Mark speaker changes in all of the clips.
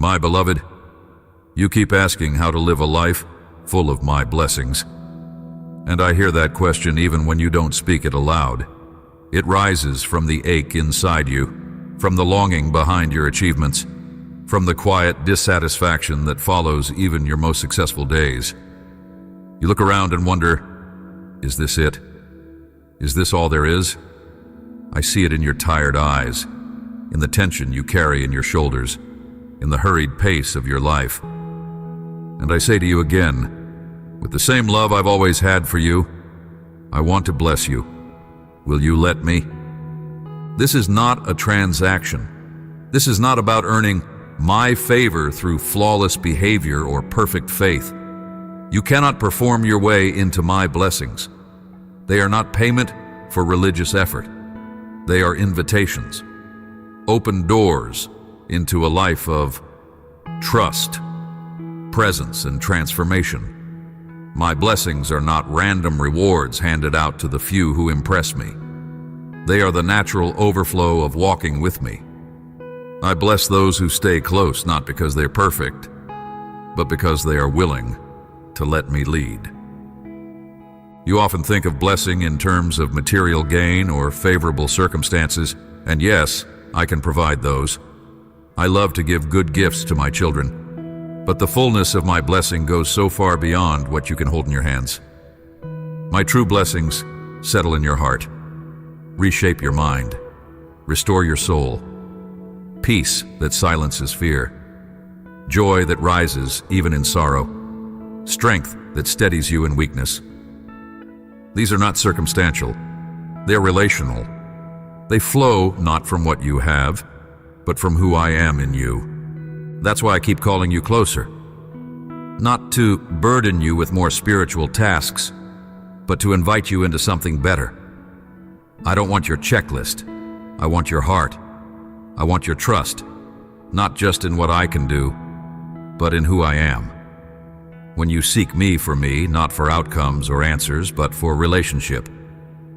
Speaker 1: My beloved, you keep asking how to live a life full of my blessings. And I hear that question even when you don't speak it aloud. It rises from the ache inside you, from the longing behind your achievements, from the quiet dissatisfaction that follows even your most successful days. You look around and wonder, is this it? Is this all there is? I see it in your tired eyes, in the tension you carry in your shoulders, in the hurried pace of your life. And I say to you again, with the same love I've always had for you, I want to bless you. Will you let me? This is not a transaction. This is not about earning my favor through flawless behavior or perfect faith. You cannot perform your way into my blessings. They are not payment for religious effort. They are invitations, open doors into a life of trust, presence, and transformation. My blessings are not random rewards handed out to the few who impress me. They are the natural overflow of walking with me. I bless those who stay close, not because they're perfect, but because they are willing to let me lead. You often think of blessing in terms of material gain or favorable circumstances, and yes, I can provide those. I love to give good gifts to my children, but the fullness of my blessing goes so far beyond what you can hold in your hands. My true blessings settle in your heart, reshape your mind, restore your soul, peace that silences fear, joy that rises even in sorrow, strength that steadies you in weakness. These are not circumstantial, they're relational. They flow not from what you have, but from who I am in you. That's why I keep calling you closer. Not to burden you with more spiritual tasks, but to invite you into something better. I don't want your checklist. I want your heart. I want your trust, not just in what I can do, but in who I am. When you seek me, not for outcomes or answers, but for relationship,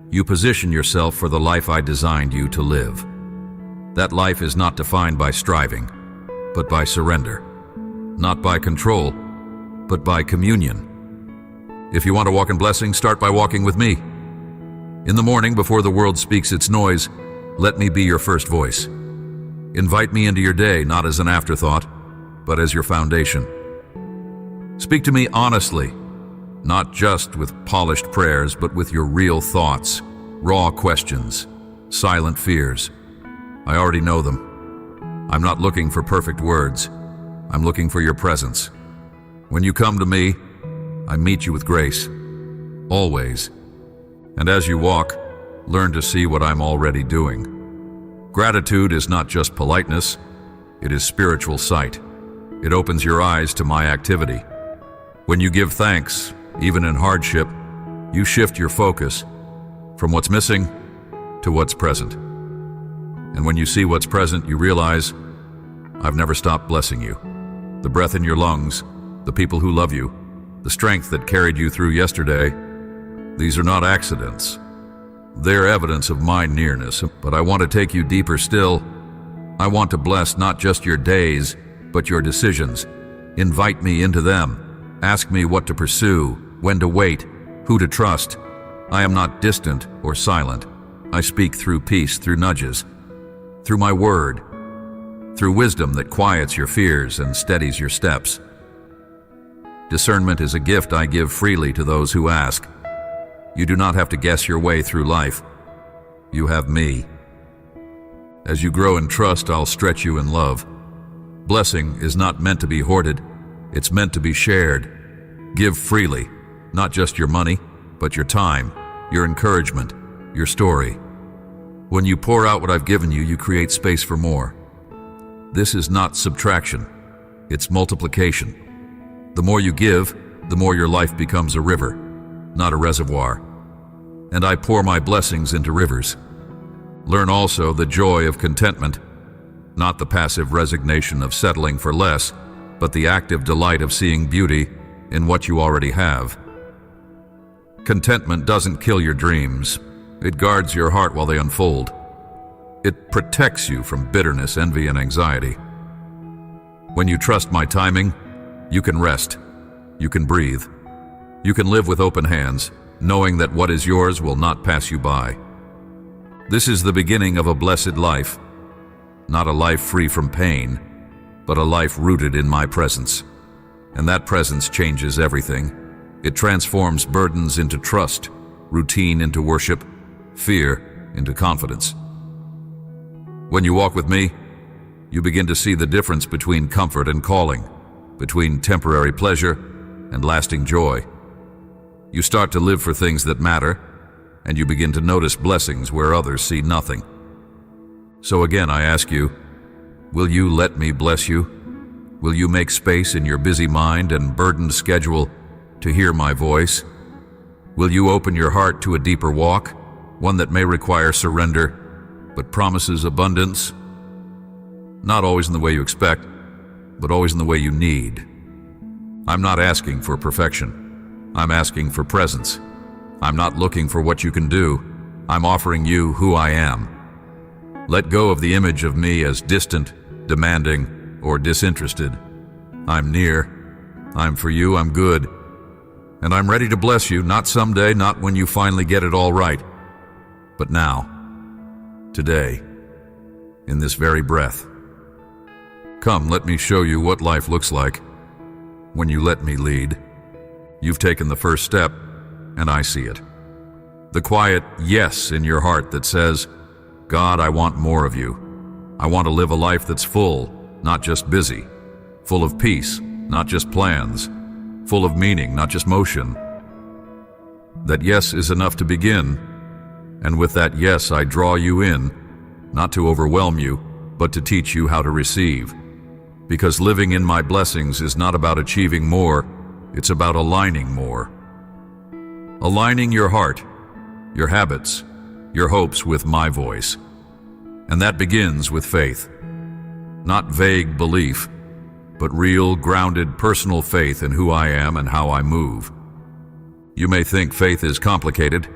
Speaker 1: you position yourself for the life I designed you to live. That life is not defined by striving, but by surrender. Not by control, but by communion. If you want to walk in blessing, start by walking with me. In the morning, before the world speaks its noise, let me be your first voice. Invite me into your day, not as an afterthought, but as your foundation. Speak to me honestly, not just with polished prayers, but with your real thoughts, raw questions, silent fears. I already know them. I'm not looking for perfect words. I'm looking for your presence. When you come to me, I meet you with grace, always. And as you walk, learn to see what I'm already doing. Gratitude is not just politeness, it is spiritual sight. It opens your eyes to my activity. When you give thanks, even in hardship, you shift your focus from what's missing to what's present. And when you see what's present, you realize, I've never stopped blessing you. The breath in your lungs, the people who love you, the strength that carried you through yesterday, these are not accidents. They're evidence of my nearness, but I want to take you deeper still. I want to bless not just your days, but your decisions. Invite me into them. Ask me what to pursue, when to wait, who to trust. I am not distant or silent. I speak through peace, through nudges, through my word, through wisdom that quiets your fears and steadies your steps. Discernment is a gift I give freely to those who ask. You do not have to guess your way through life. You have me. As you grow in trust, I'll stretch you in love. Blessing is not meant to be hoarded. It's meant to be shared. Give freely, not just your money, but your time, your encouragement, your story. When you pour out what I've given you, you create space for more. This is not subtraction, it's multiplication. The more you give, the more your life becomes a river, not a reservoir. And I pour my blessings into rivers. Learn also the joy of contentment, not the passive resignation of settling for less, but the active delight of seeing beauty in what you already have. Contentment doesn't kill your dreams. It guards your heart while they unfold. It protects you from bitterness, envy, and anxiety. When you trust my timing, you can rest, you can breathe, you can live with open hands, knowing that what is yours will not pass you by. This is the beginning of a blessed life, not a life free from pain, but a life rooted in my presence. And that presence changes everything. It transforms burdens into trust, routine into worship, fear into confidence. When you walk with me, you begin to see the difference between comfort and calling, between temporary pleasure and lasting joy. You start to live for things that matter, and you begin to notice blessings where others see nothing. So again, I ask you, will you let me bless you? Will you make space in your busy mind and burdened schedule to hear my voice? Will you open your heart to a deeper walk, one that may require surrender, but promises abundance? Not always in the way you expect, but always in the way you need. I'm not asking for perfection. I'm asking for presence. I'm not looking for what you can do. I'm offering you who I am. Let go of the image of me as distant, demanding, or disinterested. I'm near. I'm for you. I'm good. And I'm ready to bless you, not someday, not when you finally get it all right, but now, today, in this very breath. Come, let me show you what life looks like when you let me lead. You've taken the first step, and I see it. The quiet yes in your heart that says, God, I want more of you. I want to live a life that's full, not just busy, full of peace, not just plans, full of meaning, not just motion. That yes is enough to begin, and with that yes I draw you in, not to overwhelm you, but to teach you how to receive. Because living in my blessings is not about achieving more, it's about aligning more. Aligning your heart, your habits, your hopes with my voice. And that begins with faith. Not vague belief, but real, grounded, personal faith in who I am and how I move. You may think faith is complicated,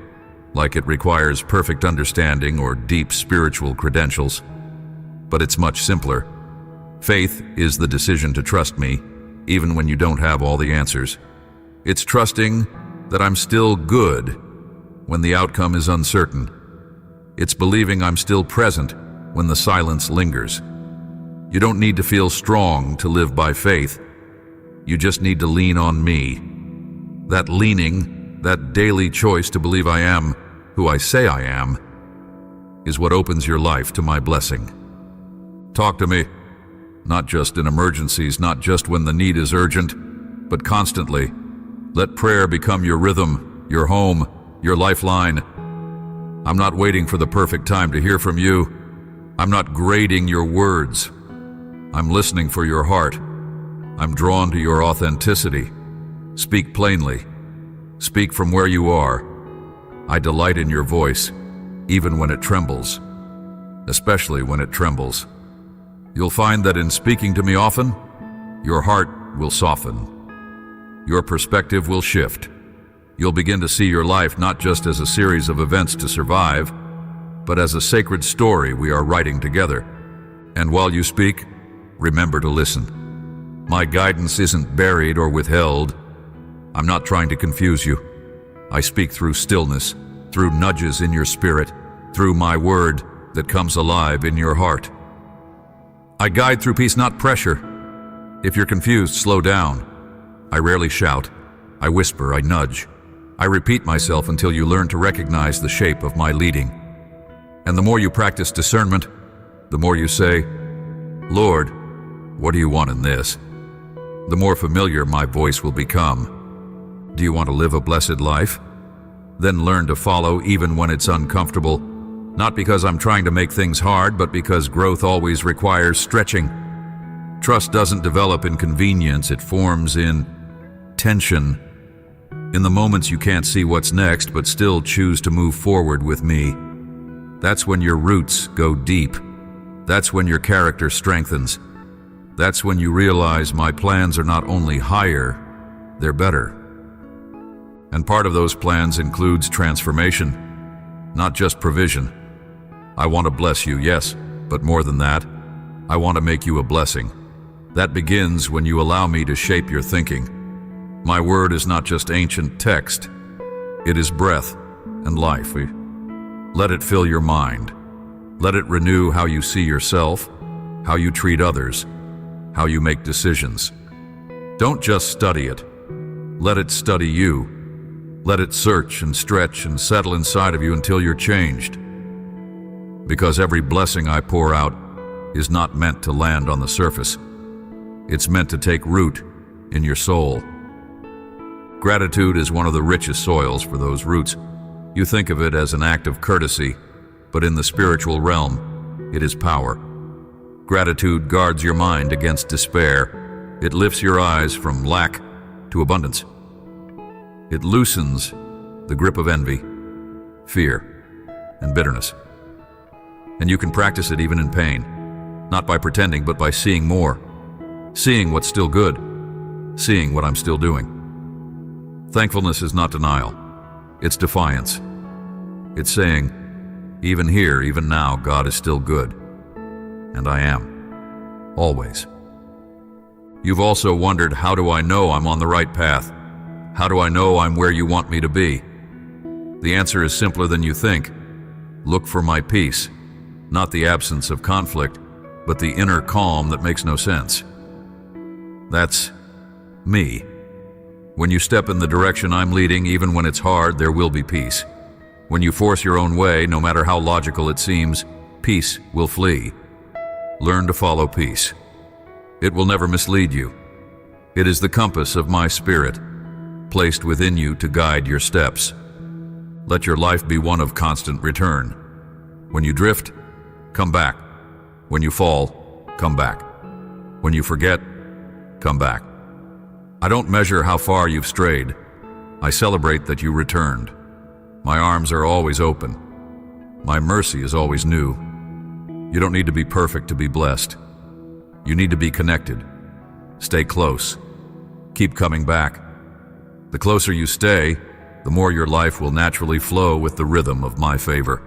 Speaker 1: like it requires perfect understanding or deep spiritual credentials, but it's much simpler. Faith is the decision to trust me, even when you don't have all the answers. It's trusting that I'm still good when the outcome is uncertain. It's believing I'm still present when the silence lingers. You don't need to feel strong to live by faith. You just need to lean on me. That leaning, that daily choice to believe I am who I say I am, is what opens your life to my blessing. Talk to me, not just in emergencies, not just when the need is urgent, but constantly. Let prayer become your rhythm, your home, your lifeline. I'm not waiting for the perfect time to hear from you. I'm not grading your words. I'm listening for your heart. I'm drawn to your authenticity. Speak plainly. Speak from where you are. I delight in your voice, even when it trembles, especially when it trembles. You'll find that in speaking to me often, your heart will soften. Your perspective will shift. You'll begin to see your life not just as a series of events to survive, but as a sacred story we are writing together. And while you speak, remember to listen. My guidance isn't buried or withheld. I'm not trying to confuse you. I speak through stillness, through nudges in your spirit, through my word that comes alive in your heart. I guide through peace, not pressure. If you're confused, slow down. I rarely shout. I whisper, I nudge. I repeat myself until you learn to recognize the shape of my leading. And the more you practice discernment, the more you say, Lord, what do you want in this? The more familiar my voice will become. Do you want to live a blessed life? Then learn to follow even when it's uncomfortable, not because I'm trying to make things hard, but because growth always requires stretching. Trust doesn't develop in convenience, it forms in tension. In the moments you can't see what's next, but still choose to move forward with me. That's when your roots go deep. That's when your character strengthens. That's when you realize my plans are not only higher, they're better. And part of those plans includes transformation, not just provision. I want to bless you, yes, but more than that, I want to make you a blessing. That begins when you allow me to shape your thinking. My word is not just ancient text. It is breath and life. Let it fill your mind. Let it renew how you see yourself, how you treat others, how you make decisions. Don't just study it. Let it study you. Let it search and stretch and settle inside of you until you're changed. Because every blessing I pour out is not meant to land on the surface. It's meant to take root in your soul. Gratitude is one of the richest soils for those roots. You think of it as an act of courtesy, but in the spiritual realm, it is power. Gratitude guards your mind against despair. It lifts your eyes from lack to abundance. It loosens the grip of envy, fear, and bitterness. And you can practice it even in pain, not by pretending, but by seeing more, seeing what's still good, seeing what I'm still doing. Thankfulness is not denial. It's defiance. It's saying, even here, even now, God is still good. And I am. Always. You've also wondered, how do I know I'm on the right path? How do I know I'm where you want me to be? The answer is simpler than you think. Look for my peace. Not the absence of conflict, but the inner calm that makes no sense. That's me. When you step in the direction I'm leading, even when it's hard, there will be peace. When you force your own way, no matter how logical it seems, peace will flee. Learn to follow peace. It will never mislead you. It is the compass of my spirit, placed within you to guide your steps. Let your life be one of constant return. When you drift, come back. When you fall, come back. When you forget, come back. I don't measure how far you've strayed. I celebrate that you returned. My arms are always open. My mercy is always new. You don't need to be perfect to be blessed. You need to be connected. Stay close. Keep coming back. The closer you stay, the more your life will naturally flow with the rhythm of my favor.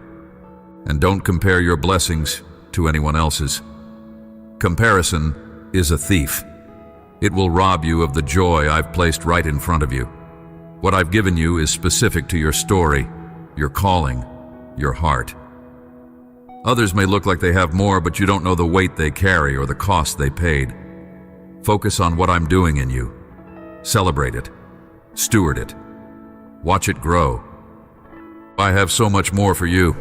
Speaker 1: And don't compare your blessings to anyone else's. Comparison is a thief. It will rob you of the joy I've placed right in front of you. What I've given you is specific to your story, your calling, your heart. Others may look like they have more, but you don't know the weight they carry or the cost they paid. Focus on what I'm doing in you. Celebrate it. Steward it. Watch it grow. I have so much more for you.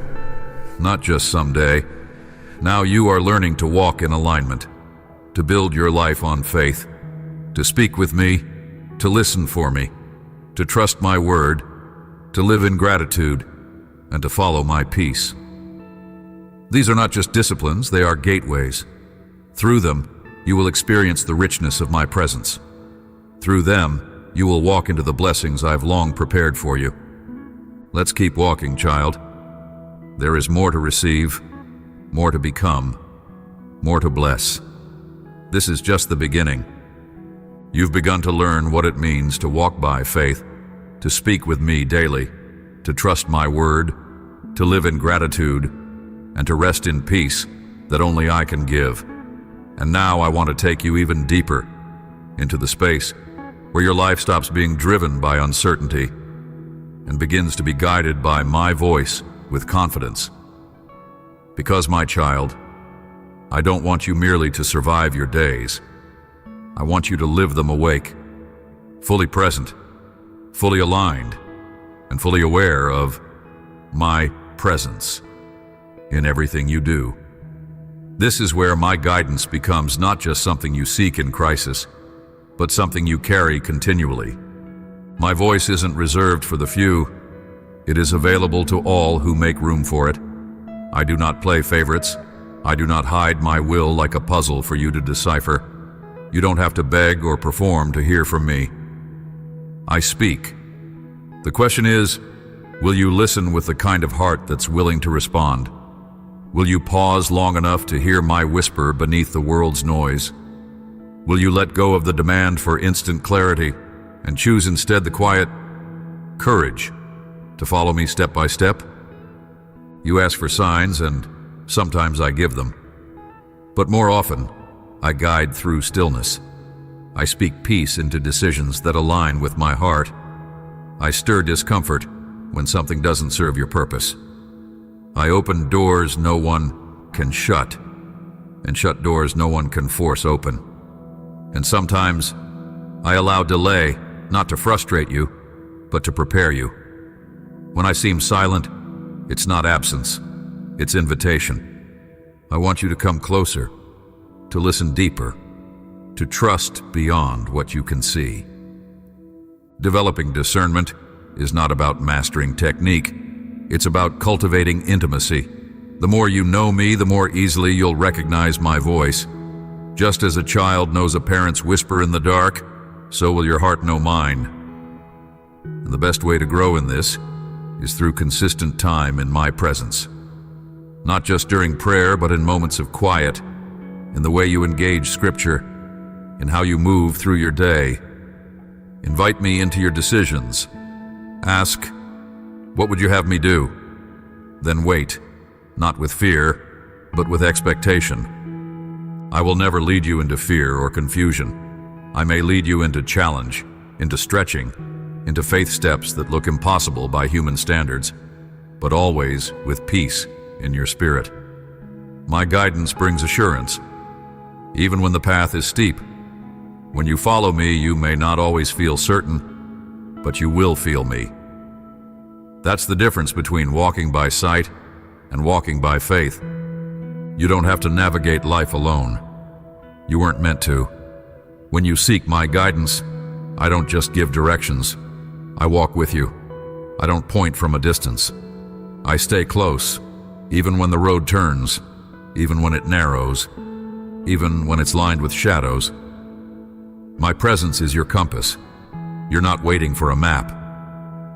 Speaker 1: Not just someday. Now you are learning to walk in alignment, to build your life on faith, to speak with me, to listen for me, to trust my word, to live in gratitude, and to follow my peace. These are not just disciplines, they are gateways. Through them, you will experience the richness of my presence. Through them, you will walk into the blessings I've long prepared for you. Let's keep walking, child. There is more to receive, more to become, more to bless. This is just the beginning. You've begun to learn what it means to walk by faith, to speak with me daily, to trust my word, to live in gratitude, and to rest in peace that only I can give. And now I want to take you even deeper into the space where your life stops being driven by uncertainty and begins to be guided by my voice with confidence. Because, my child, I don't want you merely to survive your days. I want you to live them awake, fully present, fully aligned, and fully aware of my presence in everything you do. This is where my guidance becomes not just something you seek in crisis, but something you carry continually. My voice isn't reserved for the few. It is available to all who make room for it. I do not play favorites. I do not hide my will like a puzzle for you to decipher. You don't have to beg or perform to hear from me. I speak. The question is, will you listen with the kind of heart that's willing to respond? Will you pause long enough to hear my whisper beneath the world's noise? Will you let go of the demand for instant clarity and choose instead the quiet courage to follow me step by step? You ask for signs, and sometimes I give them. But more often, I guide through stillness. I speak peace into decisions that align with my heart. I stir discomfort when something doesn't serve your purpose. I open doors no one can shut, and shut doors no one can force open. And sometimes I allow delay, not to frustrate you, but to prepare you. When I seem silent, it's not absence, it's invitation. I want you to come closer, to listen deeper, to trust beyond what you can see. Developing discernment is not about mastering technique. It's about cultivating intimacy. The more you know me, the more easily you'll recognize my voice. Just as a child knows a parent's whisper in the dark, so will your heart know mine. And the best way to grow in this is through consistent time in my presence. Not just during prayer, but in moments of quiet, in the way you engage Scripture, in how you move through your day. Invite me into your decisions. Ask, what would you have me do? Then wait, not with fear, but with expectation. I will never lead you into fear or confusion. I may lead you into challenge, into stretching, into faith steps that look impossible by human standards, but always with peace in your spirit. My guidance brings assurance, even when the path is steep. When you follow me, you may not always feel certain, but you will feel me. That's the difference between walking by sight and walking by faith. You don't have to navigate life alone. You weren't meant to. When you seek my guidance, I don't just give directions. I walk with you. I don't point from a distance. I stay close, even when the road turns, even when it narrows, even when it's lined with shadows. My presence is your compass. You're not waiting for a map.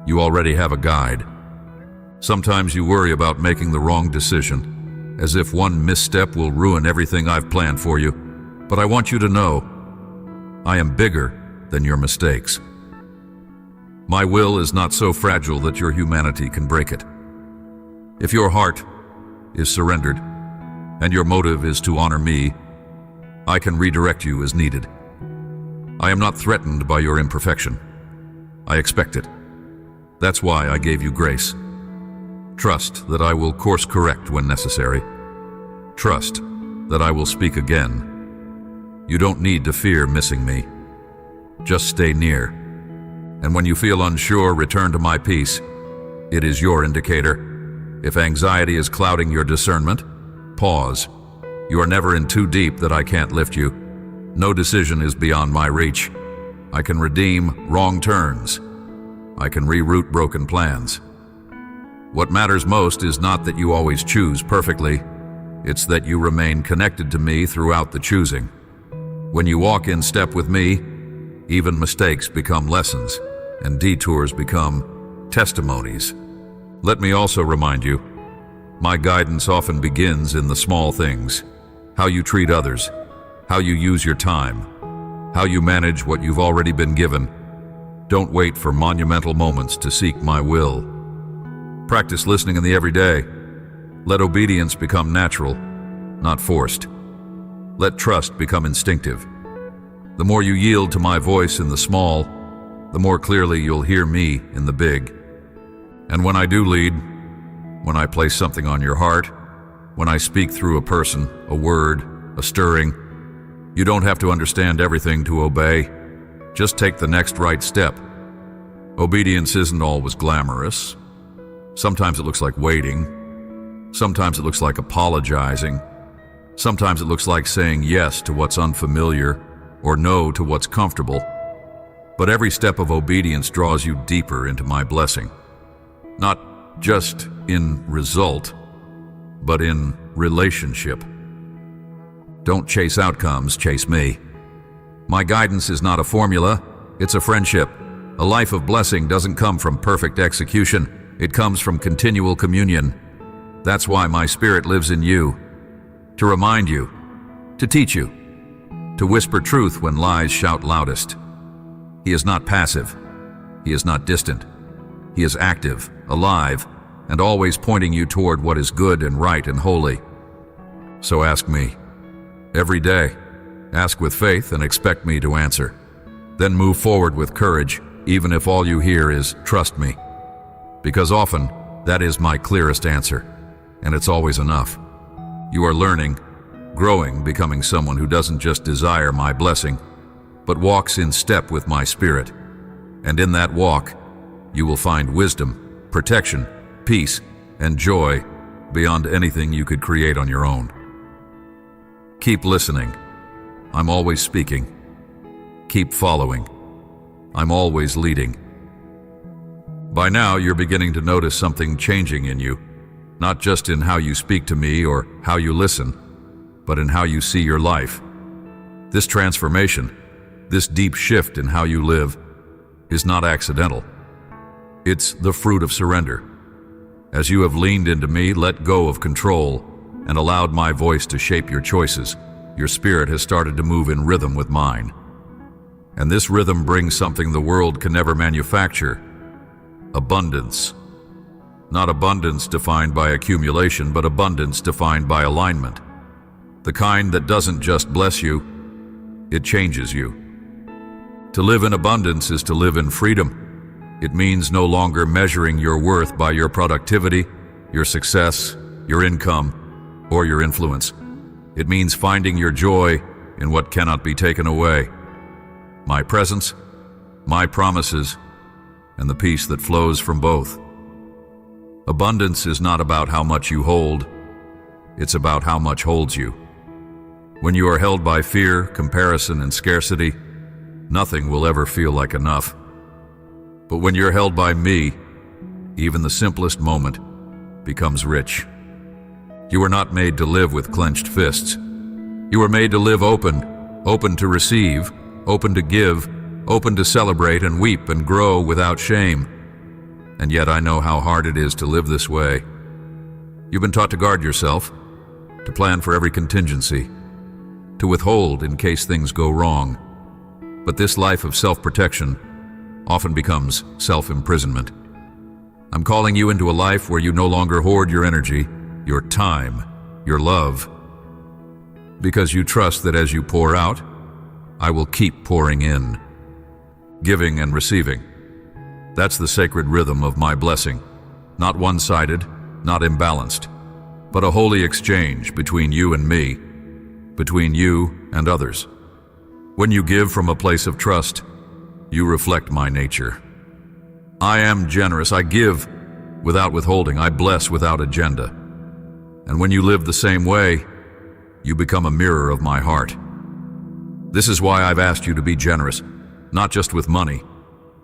Speaker 1: You already have a guide. Sometimes you worry about making the wrong decision, as if one misstep will ruin everything I've planned for you. But I want you to know, I am bigger than your mistakes. My will is not so fragile that your humanity can break it. If your heart is surrendered, and your motive is to honor me, I can redirect you as needed. I am not threatened by your imperfection. I expect it. That's why I gave you grace. Trust that I will course correct when necessary. Trust that I will speak again. You don't need to fear missing me. Just stay near. And when you feel unsure, return to my peace. It is your indicator. If anxiety is clouding your discernment, pause. You are never in too deep that I can't lift you. No decision is beyond my reach. I can redeem wrong turns. I can reroute broken plans. What matters most is not that you always choose perfectly. It's that you remain connected to me throughout the choosing. When you walk in step with me, even mistakes become lessons, and detours become testimonies. Let me also remind you, my guidance often begins in the small things. How you treat others, how you use your time, how you manage what you've already been given. Don't wait for monumental moments to seek my will. Practice listening in the everyday. Let obedience become natural, not forced. Let trust become instinctive. The more you yield to my voice in the small, the more clearly you'll hear me in the big. And when I do lead, when I place something on your heart, when I speak through a person, a word, a stirring, you don't have to understand everything to obey. Just take the next right step. Obedience isn't always glamorous. Sometimes it looks like waiting. Sometimes it looks like apologizing. Sometimes it looks like saying yes to what's unfamiliar or no to what's comfortable. But every step of obedience draws you deeper into my blessing. Not just in result, but in relationship. Don't chase outcomes, chase me. My guidance is not a formula, it's a friendship. A life of blessing doesn't come from perfect execution, it comes from continual communion. That's why my Spirit lives in you, to remind you, to teach you, to whisper truth when lies shout loudest. He is not passive, he is not distant. He is active, alive, and always pointing you toward what is good and right and holy. So ask me, every day, ask with faith, and expect me to answer. Then move forward with courage, even if all you hear is, "Trust me." Because often, that is my clearest answer, and it's always enough. You are learning, growing, becoming someone who doesn't just desire my blessing, but walks in step with my spirit. And in that walk, you will find wisdom, protection, peace, and joy beyond anything you could create on your own. Keep listening. I'm always speaking. Keep following. I'm always leading. By now, you're beginning to notice something changing in you, not just in how you speak to me or how you listen, but in how you see your life. This transformation, this deep shift in how you live, is not accidental. It's the fruit of surrender. As you have leaned into me, let go of control, and allowed my voice to shape your choices, your spirit has started to move in rhythm with mine. And this rhythm brings something the world can never manufacture: abundance. Not abundance defined by accumulation, but abundance defined by alignment. The kind that doesn't just bless you, it changes you. To live in abundance is to live in freedom. It means no longer measuring your worth by your productivity, your success, your income, or your influence. It means finding your joy in what cannot be taken away: my presence, my promises, and the peace that flows from both. Abundance is not about how much you hold, it's about how much holds you. When you are held by fear, comparison, and scarcity, nothing will ever feel like enough. But when you're held by me, even the simplest moment becomes rich. You are not made to live with clenched fists. You are made to live open, open to receive, open to give, open to celebrate and weep and grow without shame. And yet I know how hard it is to live this way. You've been taught to guard yourself, to plan for every contingency, to withhold in case things go wrong. But this life of self-protection often becomes self-imprisonment. I'm calling you into a life where you no longer hoard your energy, your time, your love, because you trust that as you pour out, I will keep pouring in, giving and receiving. That's the sacred rhythm of my blessing, not one-sided, not imbalanced, but a holy exchange between you and me, between you and others. When you give from a place of trust, you reflect my nature. I am generous. I give without withholding. I bless without agenda. And when you live the same way, you become a mirror of my heart. This is why I've asked you to be generous, not just with money,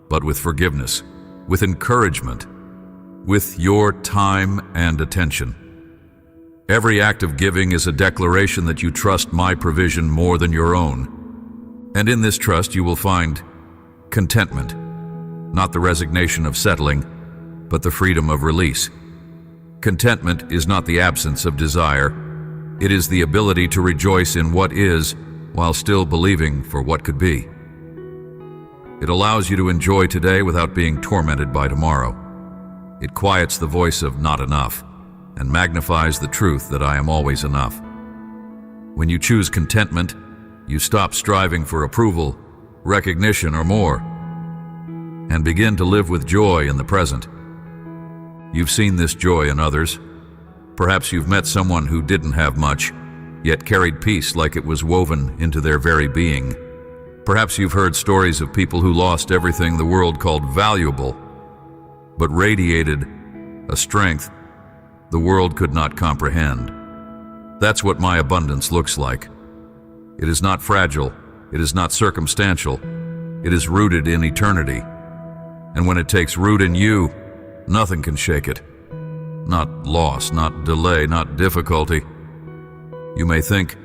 Speaker 1: but with forgiveness, with encouragement, with your time and attention. Every act of giving is a declaration that you trust my provision more than your own. And in this trust you will find contentment, not the resignation of settling, but the freedom of release. Contentment is not the absence of desire, it is the ability to rejoice in what is while still believing for what could be. It allows you to enjoy today without being tormented by tomorrow. It quiets the voice of not enough and magnifies the truth that I am always enough. When you choose contentment, you stop striving for approval, recognition, or more, and begin to live with joy in the present. You've seen this joy in others. Perhaps you've met someone who didn't have much, yet carried peace like it was woven into their very being. Perhaps you've heard stories of people who lost everything the world called valuable, but radiated a strength the world could not comprehend. That's what my abundance looks like. It is not fragile, it is not circumstantial, it is rooted in eternity. And when it takes root in you, nothing can shake it. Not loss, not delay, not difficulty. You may think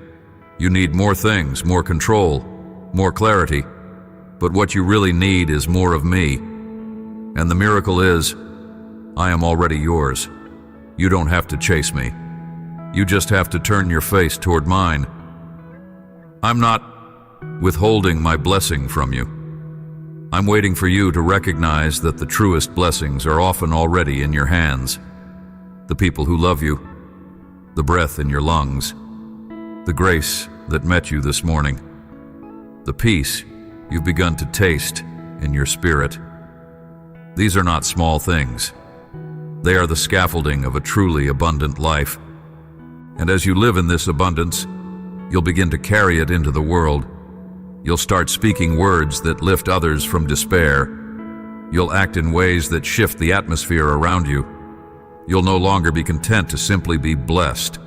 Speaker 1: you need more things, more control, more clarity, but what you really need is more of me. And the miracle is, I am already yours. You don't have to chase me. You just have to turn your face toward mine. I'm not withholding my blessing from you. I'm waiting for you to recognize that the truest blessings are often already in your hands. The people who love you, the breath in your lungs, the grace that met you this morning. the peace you've begun to taste in your spirit. These are not small things. They are the scaffolding of a truly abundant life. And as you live in this abundance, you'll begin to carry it into the world. You'll start speaking words that lift others from despair. You'll act in ways that shift the atmosphere around you. You'll no longer be content to simply be blessed.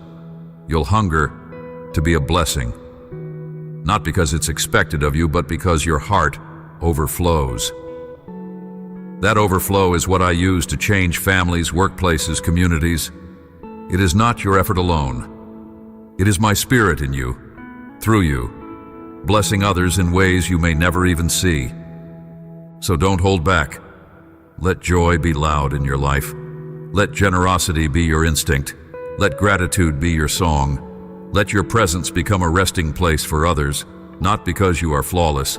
Speaker 1: You'll hunger to be a blessing. Not because it's expected of you, but because your heart overflows. That overflow is what I use to change families, workplaces, communities. It is not your effort alone. It is my spirit in you, through you, blessing others in ways you may never even see. So don't hold back. Let joy be loud in your life. Let generosity be your instinct. Let gratitude be your song. Let your presence become a resting place for others, not because you are flawless,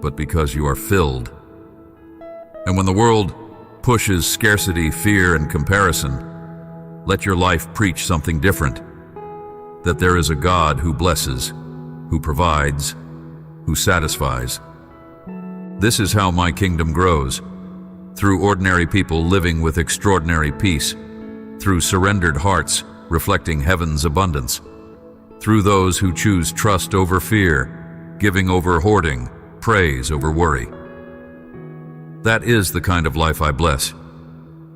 Speaker 1: but because you are filled. And when the world pushes scarcity, fear, and comparison, let your life preach something different. That there is a God who blesses, who provides, who satisfies. This is how my kingdom grows, through ordinary people living with extraordinary peace, through surrendered hearts reflecting heaven's abundance, through those who choose trust over fear, giving over hoarding, praise over worry. That is the kind of life I bless.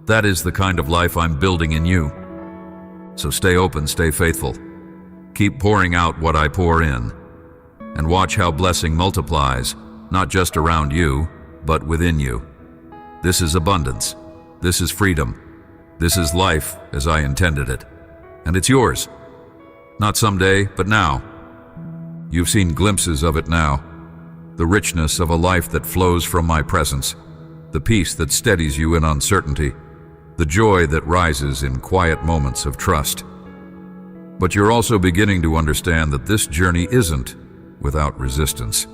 Speaker 1: That is the kind of life I'm building in you. So stay open, stay faithful. Keep pouring out what I pour in, and watch how blessing multiplies, not just around you, but within you. This is abundance. This is freedom. This is life as I intended it. And it's yours. Not someday, but now. You've seen glimpses of it now. The richness of a life that flows from my presence. The peace that steadies you in uncertainty. The joy that rises in quiet moments of trust. But you're also beginning to understand that this journey isn't without resistance.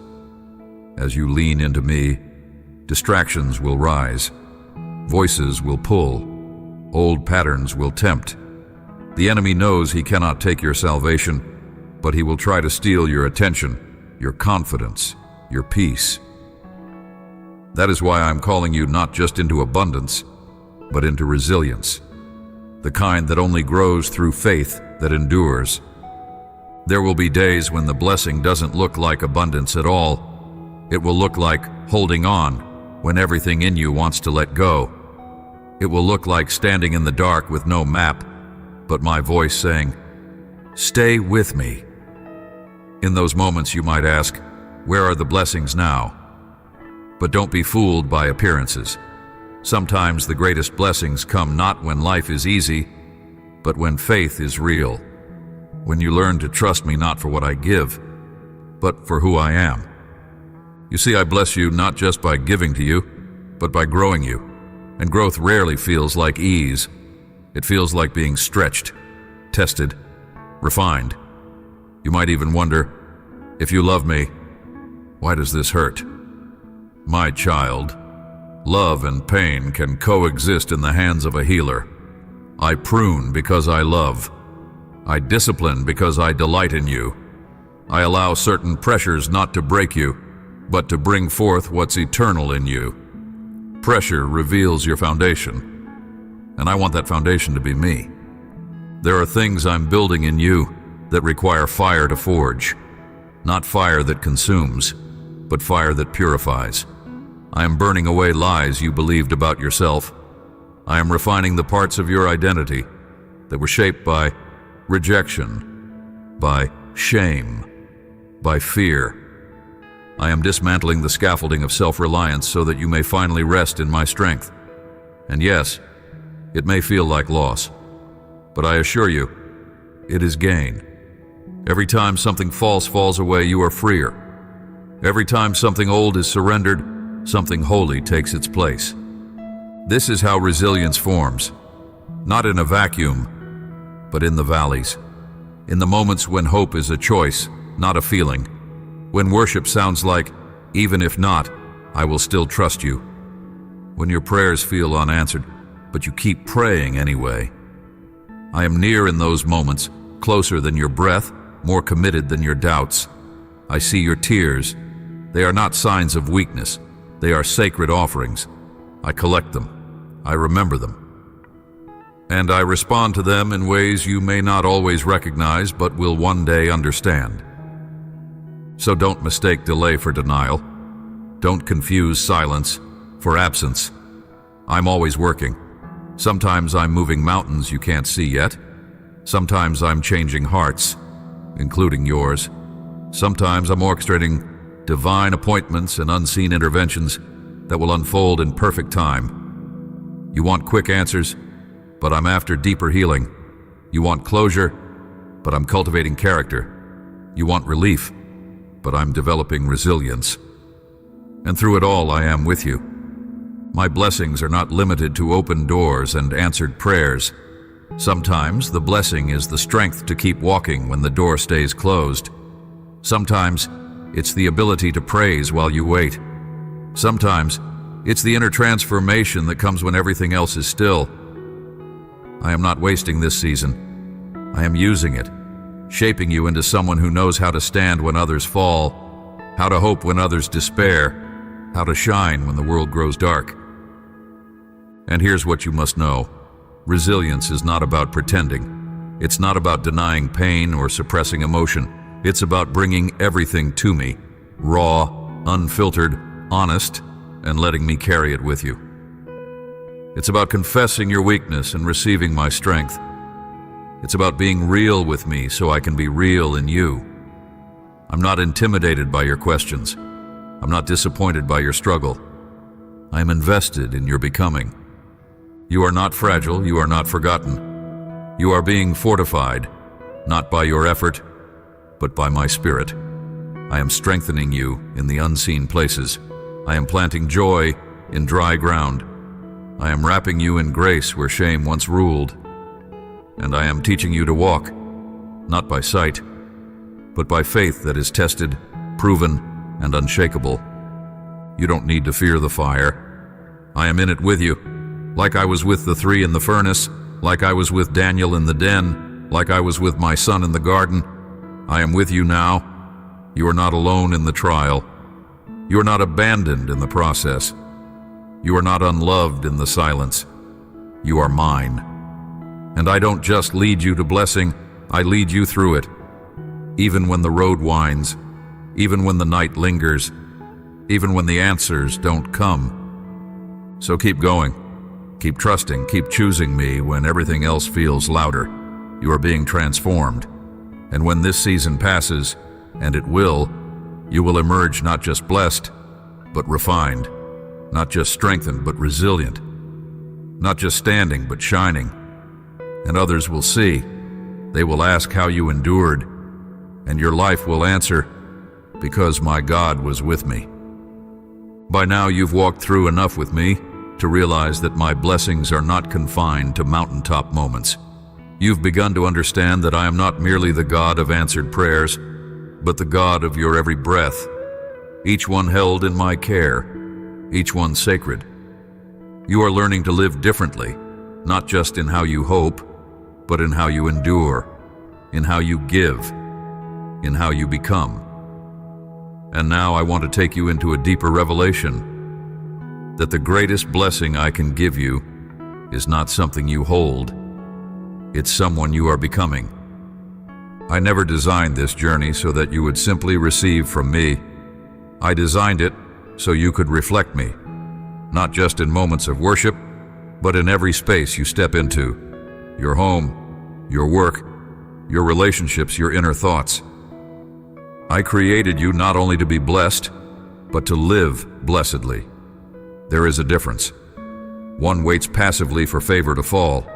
Speaker 1: As you lean into me, distractions will rise. Voices will pull. Old patterns will tempt. The enemy knows he cannot take your salvation, but he will try to steal your attention, your confidence, your peace. That is why I'm calling you not just into abundance, but into resilience, the kind that only grows through faith that endures. There will be days when the blessing doesn't look like abundance at all. It will look like holding on when everything in you wants to let go. It will look like standing in the dark with no map, but my voice saying, "Stay with me." In those moments you might ask, where are the blessings now? But don't be fooled by appearances. Sometimes the greatest blessings come not when life is easy, but when faith is real. When you learn to trust me not for what I give, but for who I am. You see, I bless you not just by giving to you, but by growing you. And growth rarely feels like ease. It feels like being stretched, tested, refined. You might even wonder, if you love me, why does this hurt? My child, love and pain can coexist in the hands of a healer. I prune because I love. I discipline because I delight in you. I allow certain pressures not to break you, but to bring forth what's eternal in you. Pressure reveals your foundation, and I want that foundation to be me. There are things I'm building in you that require fire to forge, not fire that consumes, but fire that purifies. I am burning away lies you believed about yourself. I am refining the parts of your identity that were shaped by rejection, by shame, by fear. I am dismantling the scaffolding of self-reliance so that you may finally rest in my strength. And yes, it may feel like loss, but I assure you, it is gain. Every time something false falls away, you are freer. Every time something old is surrendered, something holy takes its place. This is how resilience forms, not in a vacuum, but in the valleys, in the moments when hope is a choice, not a feeling, when worship sounds like, even if not, I will still trust you, when your prayers feel unanswered, but you keep praying anyway. I am near in those moments, closer than your breath, more committed than your doubts. I see your tears, They are not signs of weakness. They are sacred offerings. I collect them. I remember them. And I respond to them in ways you may not always recognize but will one day understand. So don't mistake delay for denial. Don't confuse silence for absence. I'm always working. Sometimes I'm moving mountains you can't see yet. Sometimes I'm changing hearts, including yours. Sometimes I'm orchestrating divine appointments and unseen interventions that will unfold in perfect time. You want quick answers, but I'm after deeper healing. You want closure, but I'm cultivating character. You want relief, but I'm developing resilience. And through it all, I am with you. My blessings are not limited to open doors and answered prayers. Sometimes the blessing is the strength to keep walking when the door stays closed. Sometimes it's the ability to praise while you wait. Sometimes it's the inner transformation that comes when everything else is still. I am not wasting this season. I am using it, shaping you into someone who knows how to stand when others fall, how to hope when others despair, how to shine when the world grows dark. And here's what you must know. Resilience is not about pretending. It's not about denying pain or suppressing emotion. It's about bringing everything to me, raw, unfiltered, honest, and letting me carry it with you. It's about confessing your weakness and receiving my strength. It's about being real with me so I can be real in you. I'm not intimidated by your questions. I'm not disappointed by your struggle. I am invested in your becoming. You are not fragile, you are not forgotten. You are being fortified, not by your effort, but by my spirit. I am strengthening you in the unseen places. I am planting joy in dry ground. I am wrapping you in grace where shame once ruled. And I am teaching you to walk, not by sight, but by faith that is tested, proven, and unshakable. You don't need to fear the fire. I am in it with you, like I was with the three in the furnace, like I was with Daniel in the den, like I was with my son in the garden. I am with you now. You are not alone in the trial. You are not abandoned in the process. You are not unloved in the silence. You are mine. And I don't just lead you to blessing, I lead you through it. Even when the road winds, even when the night lingers, even when the answers don't come. So keep going. Keep trusting, keep choosing me when everything else feels louder. You are being transformed. And when this season passes, and it will, you will emerge not just blessed, but refined. Not just strengthened, but resilient. Not just standing, but shining. And others will see. They will ask how you endured. And your life will answer, because my God was with me. By now you've walked through enough with me to realize that my blessings are not confined to mountaintop moments. You've begun to understand that I am not merely the God of answered prayers, but the God of your every breath, each one held in my care, each one sacred. You are learning to live differently, not just in how you hope, but in how you endure, in how you give, in how you become. And now I want to take you into a deeper revelation that the greatest blessing I can give you is not something you hold. It's someone you are becoming. I never designed this journey so that you would simply receive from me. I designed it so you could reflect me, not just in moments of worship, but in every space you step into. Your home, your work, your relationships, your inner thoughts. I created you not only to be blessed, but to live blessedly. There is a difference. One waits passively for favor to fall.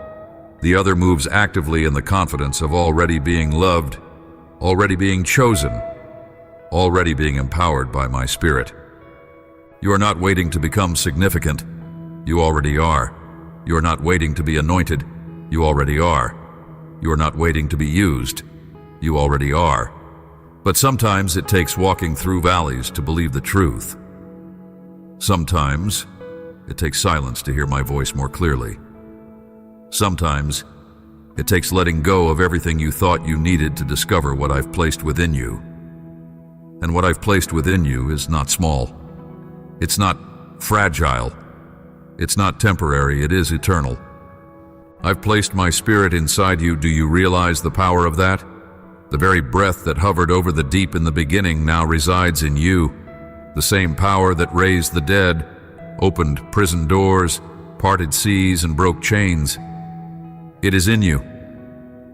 Speaker 1: The other moves actively in the confidence of already being loved, already being chosen, already being empowered by my spirit. You are not waiting to become significant. You already are. You are not waiting to be anointed. You already are. You are not waiting to be used. You already are. But sometimes it takes walking through valleys to believe the truth. Sometimes it takes silence to hear my voice more clearly. Sometimes it takes letting go of everything you thought you needed to discover what I've placed within you. And what I've placed within you is not small. It's not fragile. It's not temporary, it is eternal. I've placed my spirit inside you. Do you realize the power of that? The very breath that hovered over the deep in the beginning now resides in you. The same power that raised the dead, opened prison doors, parted seas, and broke chains. It is in you,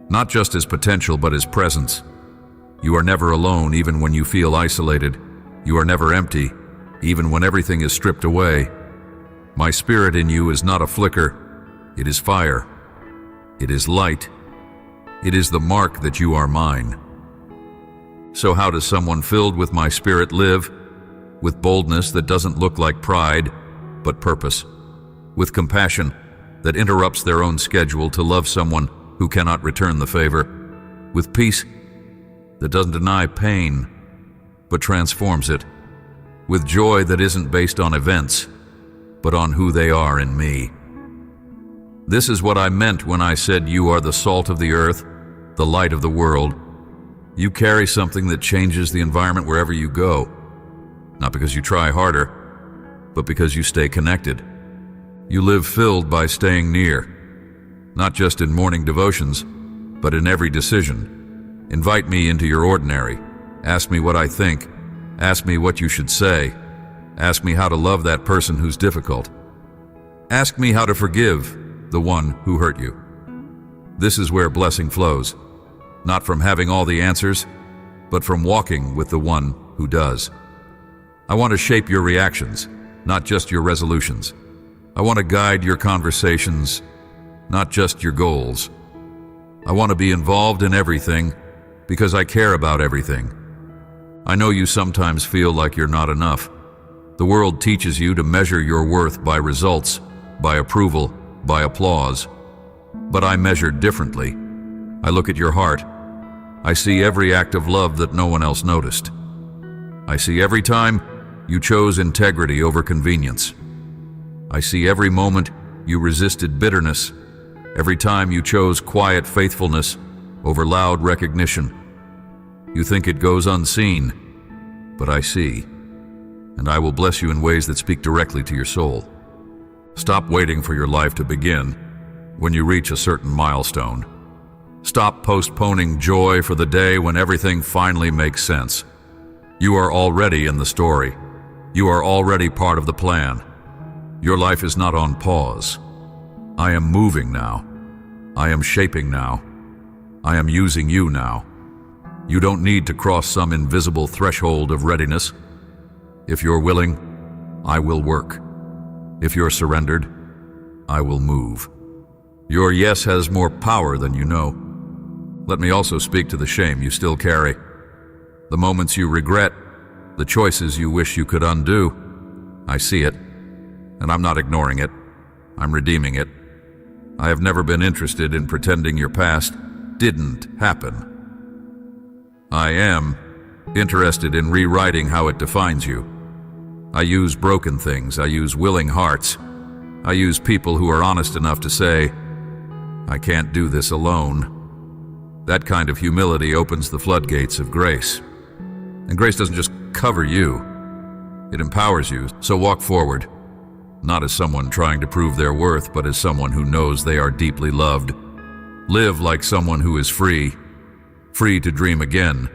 Speaker 1: not just as potential, but as presence. You are never alone, even when you feel isolated. You are never empty, even when everything is stripped away. My spirit in you is not a flicker. It is fire. It is light. It is the mark that you are mine. So how does someone filled with my spirit live? With boldness that doesn't look like pride, but purpose. With compassion that interrupts their own schedule to love someone who cannot return the favor. With peace that doesn't deny pain, but transforms it. With joy that isn't based on events, but on who they are in me. This is what I meant when I said you are the salt of the earth, the light of the world. You carry something that changes the environment wherever you go. Not because you try harder, but because you stay connected. You live filled by staying near. Not just in morning devotions, but in every decision. Invite me into your ordinary. Ask me what I think. Ask me what you should say. Ask me how to love that person who's difficult. Ask me how to forgive the one who hurt you. This is where blessing flows, not from having all the answers, but from walking with the one who does. I want to shape your reactions, not just your resolutions. I want to guide your conversations, not just your goals. I want to be involved in everything because I care about everything. I know you sometimes feel like you're not enough. The world teaches you to measure your worth by results, by approval, by applause. But I measure differently. I look at your heart. I see every act of love that no one else noticed. I see every time you chose integrity over convenience. I see every moment you resisted bitterness, every time you chose quiet faithfulness over loud recognition. You think it goes unseen, but I see, and I will bless you in ways that speak directly to your soul. Stop waiting for your life to begin when you reach a certain milestone. Stop postponing joy for the day when everything finally makes sense. You are already in the story. You are already part of the plan. Your life is not on pause. I am moving now. I am shaping now. I am using you now. You don't need to cross some invisible threshold of readiness. If you're willing, I will work. If you're surrendered, I will move. Your yes has more power than you know. Let me also speak to the shame you still carry. The moments you regret, the choices you wish you could undo. I see it, and I'm not ignoring it. I'm redeeming it. I have never been interested in pretending your past didn't happen. I am interested in rewriting how it defines you. I use broken things. I use willing hearts. I use people who are honest enough to say, I can't do this alone. That kind of humility opens the floodgates of grace. And grace doesn't just cover you. It empowers you. So walk forward, not as someone trying to prove their worth, but as someone who knows they are deeply loved. Live like someone who is free. Free to dream again.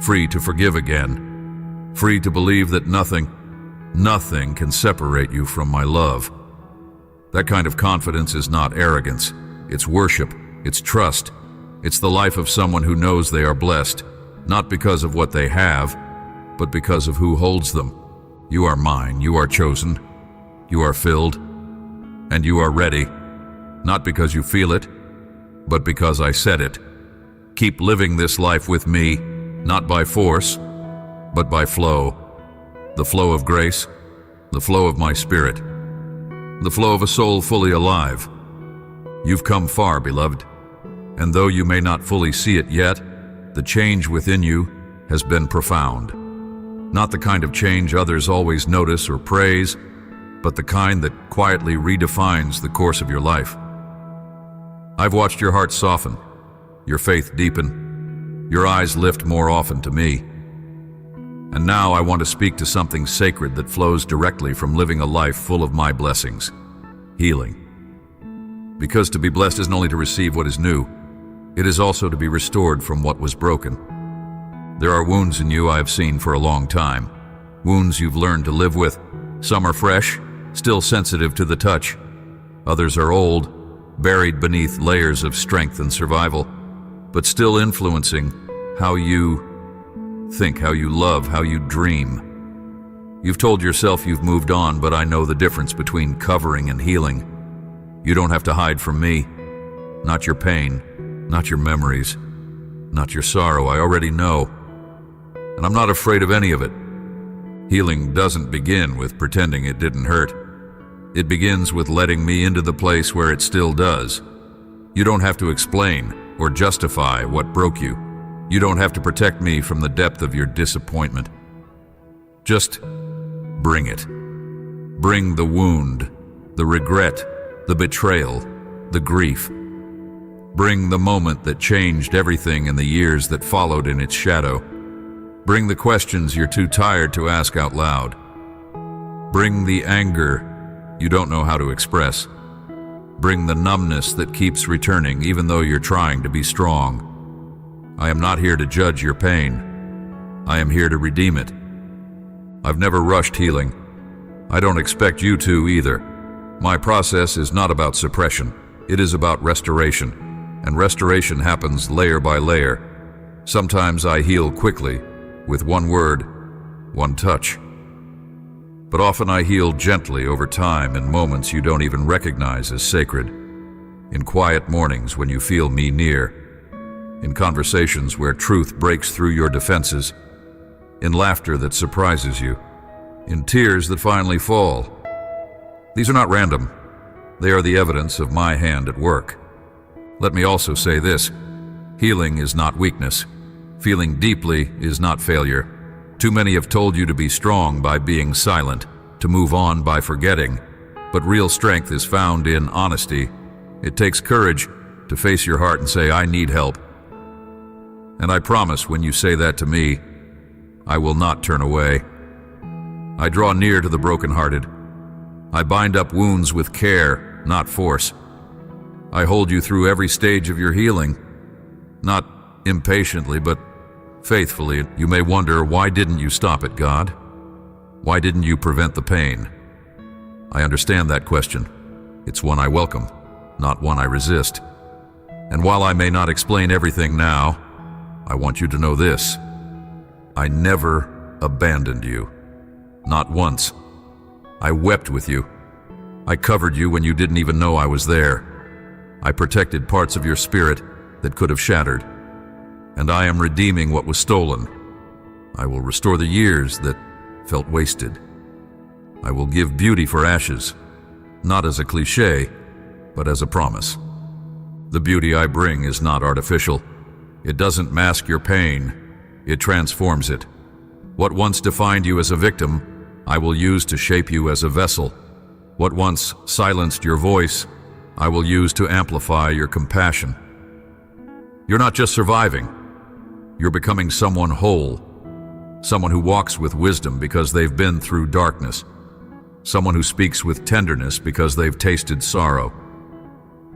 Speaker 1: Free to forgive again. Free to believe that nothing can separate you from my love. That kind of confidence is not arrogance. It's worship. It's trust. It's the life of someone who knows they are blessed, not because of what they have, but because of who holds them. You are mine. You are chosen. You are filled. And you are ready, not because you feel it, but because I said it. Keep living this life with me, not by force, but by flow. The flow of grace, the flow of my spirit, the flow of a soul fully alive. You've come far, beloved, and though you may not fully see it yet, the change within you has been profound. Not the kind of change others always notice or praise, but the kind that quietly redefines the course of your life. I've watched your heart soften, your faith deepen, your eyes lift more often to me. And now I want to speak to something sacred that flows directly from living a life full of my blessings: healing. Because to be blessed isn't only to receive what is new, it is also to be restored from what was broken. There are wounds in you I have seen for a long time, wounds you've learned to live with. Some are fresh, still sensitive to the touch. Others are old, buried beneath layers of strength and survival, but still influencing how you think, how you love, how you dream. You've told yourself you've moved on, but I know the difference between covering and healing. You don't have to hide from me. Not your pain, not your memories, not your sorrow. I already know. And I'm not afraid of any of it. Healing doesn't begin with pretending it didn't hurt. It begins with letting me into the place where it still does. You don't have to explain or justify what broke you. You don't have to protect me from the depth of your disappointment. Just bring it. Bring the wound, the regret, the betrayal, the grief. Bring the moment that changed everything and the years that followed in its shadow. Bring the questions you're too tired to ask out loud. Bring the anger you don't know how to express. Bring the numbness that keeps returning even though you're trying to be strong. I am not here to judge your pain. I am here to redeem it. I've never rushed healing. I don't expect you to either. My process is not about suppression. It is about restoration. And restoration happens layer by layer. Sometimes I heal quickly, with one word, one touch. But often I heal gently over time in moments you don't even recognize as sacred. In quiet mornings when you feel me near. In conversations where truth breaks through your defenses. In laughter that surprises you. In tears that finally fall. These are not random. They are the evidence of my hand at work. Let me also say this: healing is not weakness. Feeling deeply is not failure. Too many have told you to be strong by being silent, to move on by forgetting. But real strength is found in honesty. It takes courage to face your heart and say, I need help. And I promise when you say that to me, I will not turn away. I draw near to the brokenhearted. I bind up wounds with care, not force. I hold you through every stage of your healing, not impatiently, but faithfully. You may wonder, why didn't you stop it, God? Why didn't you prevent the pain? I understand that question. It's one I welcome, not one I resist. And while I may not explain everything now, I want you to know this: I never abandoned you. Not once. I wept with you. I covered you when you didn't even know I was there. I protected parts of your spirit that could have shattered. And I am redeeming what was stolen. I will restore the years that felt wasted. I will give beauty for ashes, not as a cliche, but as a promise. The beauty I bring is not artificial. It doesn't mask your pain. It transforms it. What once defined you as a victim, I will use to shape you as a vessel. What once silenced your voice, I will use to amplify your compassion. You're not just surviving. You're becoming someone whole. Someone who walks with wisdom because they've been through darkness. Someone who speaks with tenderness because they've tasted sorrow.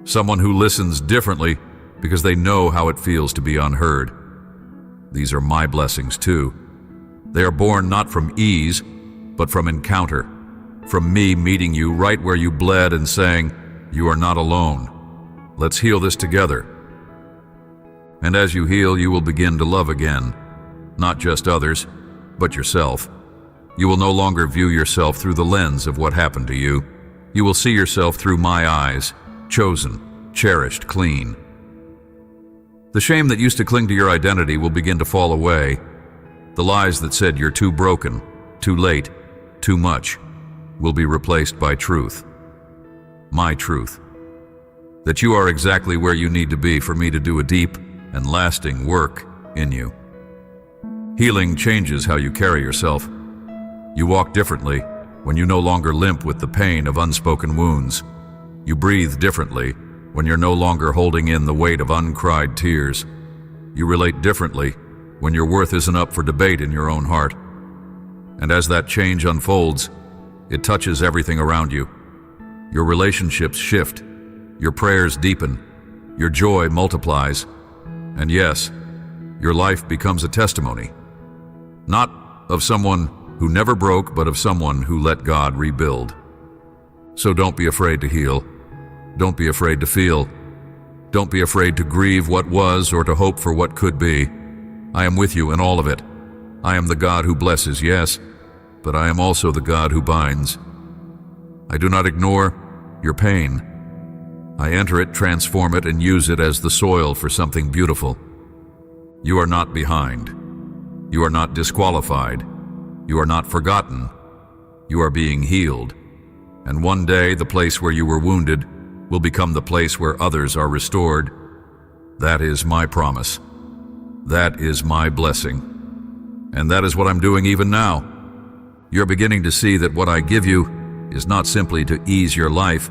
Speaker 1: Someone who listens differently because they know how it feels to be unheard. These are my blessings too. They are born not from ease, but from encounter. From me meeting you right where you bled and saying, you are not alone. Let's heal this together. And as you heal, you will begin to love again. Not just others, but yourself. You will no longer view yourself through the lens of what happened to you. You will see yourself through my eyes, chosen, cherished, clean. The shame that used to cling to your identity will begin to fall away. The lies that said you're too broken, too late, too much, will be replaced by truth. My truth. That you are exactly where you need to be for me to do a deep and lasting work in you. Healing changes how you carry yourself. You walk differently when you no longer limp with the pain of unspoken wounds. You breathe differently when you're no longer holding in the weight of uncried tears. You relate differently when your worth isn't up for debate in your own heart. And as that change unfolds, it touches everything around you. Your relationships shift, your prayers deepen, your joy multiplies, and yes, your life becomes a testimony. Not of someone who never broke, but of someone who let God rebuild. So don't be afraid to heal. Don't be afraid to feel. Don't be afraid to grieve what was or to hope for what could be. I am with you in all of it. I am the God who blesses, yes, but I am also the God who binds. I do not ignore your pain. I enter it, transform it, and use it as the soil for something beautiful. You are not behind. You are not disqualified. You are not forgotten. You are being healed. And one day, the place where you were wounded will become the place where others are restored. That is my promise. That is my blessing. And that is what I'm doing even now. You're beginning to see that what I give you is not simply to ease your life,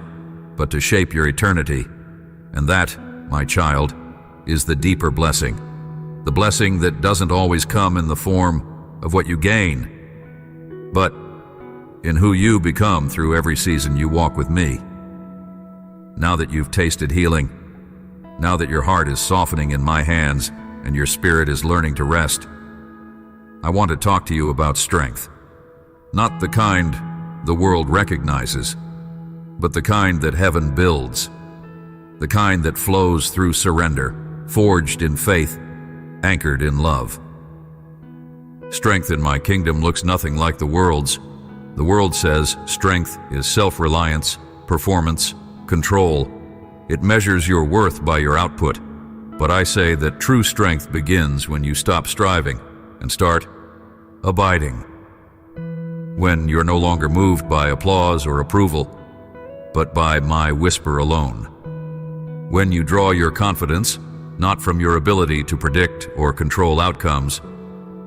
Speaker 1: but to shape your eternity. And that, my child, is the deeper blessing. The blessing that doesn't always come in the form of what you gain, but in who you become through every season you walk with me. Now that you've tasted healing, now that your heart is softening in my hands and your spirit is learning to rest, I want to talk to you about strength. Not the kind the world recognizes, but the kind that heaven builds. The kind that flows through surrender, forged in faith, anchored in love. Strength in my kingdom looks nothing like the world's. The world says strength is self-reliance, performance, control. It measures your worth by your output. But I say that true strength begins when you stop striving and start abiding. When you're no longer moved by applause or approval, but by my whisper alone. When you draw your confidence not from your ability to predict or control outcomes,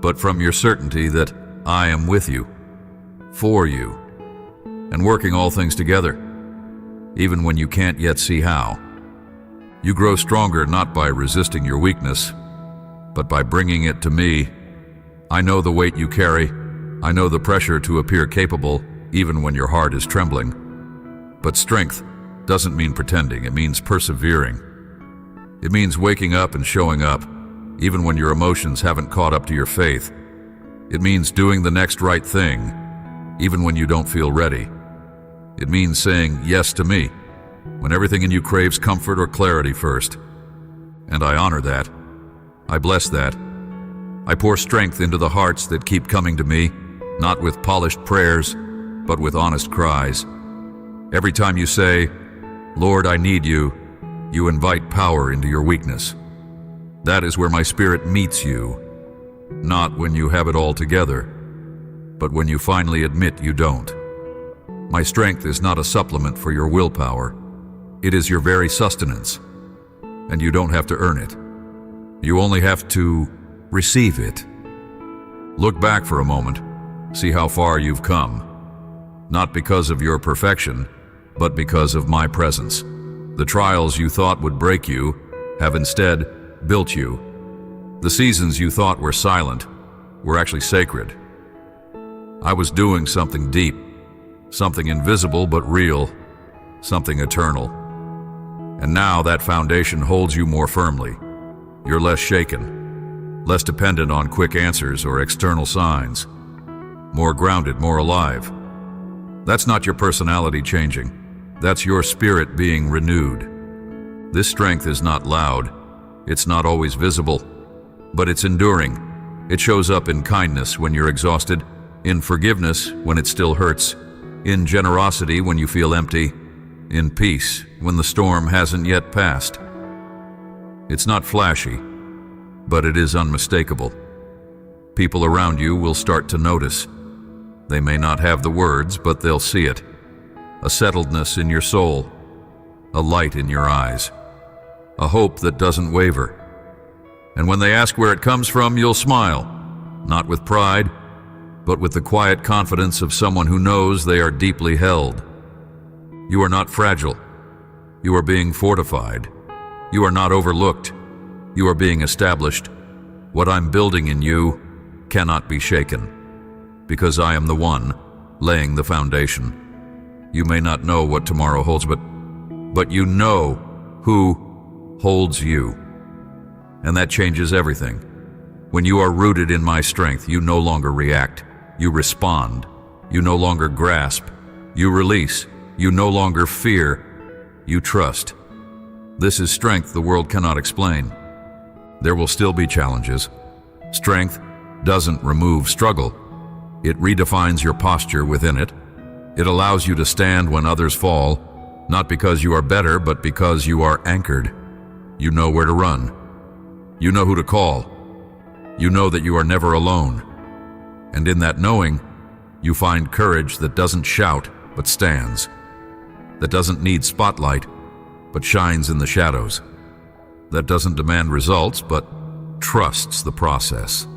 Speaker 1: but from your certainty that I am with you, for you, and working all things together, even when you can't yet see how. You grow stronger not by resisting your weakness, but by bringing it to me. I know the weight you carry. I know the pressure to appear capable, even when your heart is trembling. But strength doesn't mean pretending. It means persevering. It means waking up and showing up, even when your emotions haven't caught up to your faith. It means doing the next right thing, even when you don't feel ready. It means saying yes to me, when everything in you craves comfort or clarity first. And I honor that. I bless that. I pour strength into the hearts that keep coming to me, not with polished prayers, but with honest cries. Every time you say, Lord, I need you, you invite power into your weakness. That is where my spirit meets you, not when you have it all together, but when you finally admit you don't. My strength is not a supplement for your willpower. It is your very sustenance, and you don't have to earn it. You only have to receive it. Look back for a moment. See how far you've come. Not because of your perfection, but because of my presence. The trials you thought would break you have instead built you. The seasons you thought were silent were actually sacred. I was doing something deep, something invisible but real, something eternal. And now that foundation holds you more firmly. You're less shaken, less dependent on quick answers or external signs, more grounded, more alive. That's not your personality changing. That's your spirit being renewed. This strength is not loud. It's not always visible, but it's enduring. It shows up in kindness when you're exhausted, in forgiveness when it still hurts, in generosity when you feel empty, in peace when the storm hasn't yet passed. It's not flashy, but it is unmistakable. People around you will start to notice. They may not have the words, but they'll see it. A settledness in your soul, a light in your eyes, a hope that doesn't waver. And when they ask where it comes from, you'll smile, not with pride, but with the quiet confidence of someone who knows they are deeply held. You are not fragile. You are being fortified. You are not overlooked. You are being established. What I'm building in you cannot be shaken, because I am the one laying the foundation. You may not know what tomorrow holds, but you know who holds you. And that changes everything. When you are rooted in my strength, you no longer react. You respond. You no longer grasp. You release. You no longer fear. You trust. This is strength the world cannot explain. There will still be challenges. Strength doesn't remove struggle. It redefines your posture within it. It allows you to stand when others fall, not because you are better, but because you are anchored. You know where to run. You know who to call. You know that you are never alone. And in that knowing, you find courage that doesn't shout, but stands. That doesn't need spotlight, but shines in the shadows. That doesn't demand results, but trusts the process.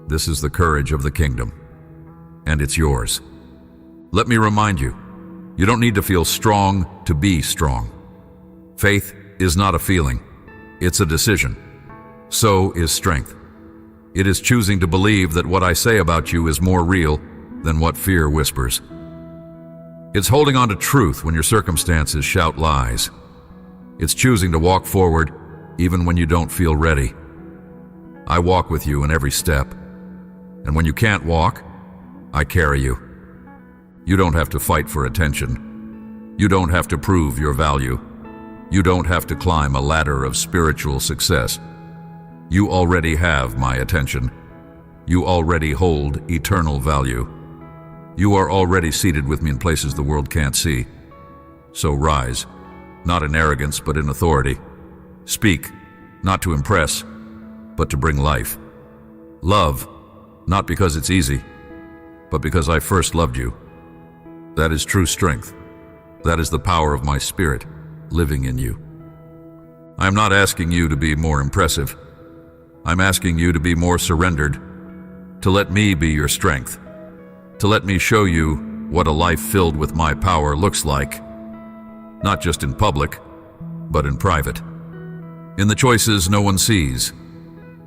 Speaker 1: This is the courage of the kingdom, and it's yours. Let me remind you, you don't need to feel strong to be strong. Faith is not a feeling, it's a decision. So is strength. It is choosing to believe that what I say about you is more real than what fear whispers. It's holding on to truth when your circumstances shout lies. It's choosing to walk forward even when you don't feel ready. I walk with you in every step. And when you can't walk, I carry you. You don't have to fight for attention. You don't have to prove your value. You don't have to climb a ladder of spiritual success. You already have my attention. You already hold eternal value. You are already seated with me in places the world can't see. So rise, not in arrogance, but in authority. Speak, not to impress, but to bring life. Love, not because it's easy, but because I first loved you. That is true strength. That is the power of my spirit living in you. I am not asking you to be more impressive. I'm asking you to be more surrendered, to let me be your strength, to let me show you what a life filled with my power looks like, not just in public, but in private. In the choices no one sees,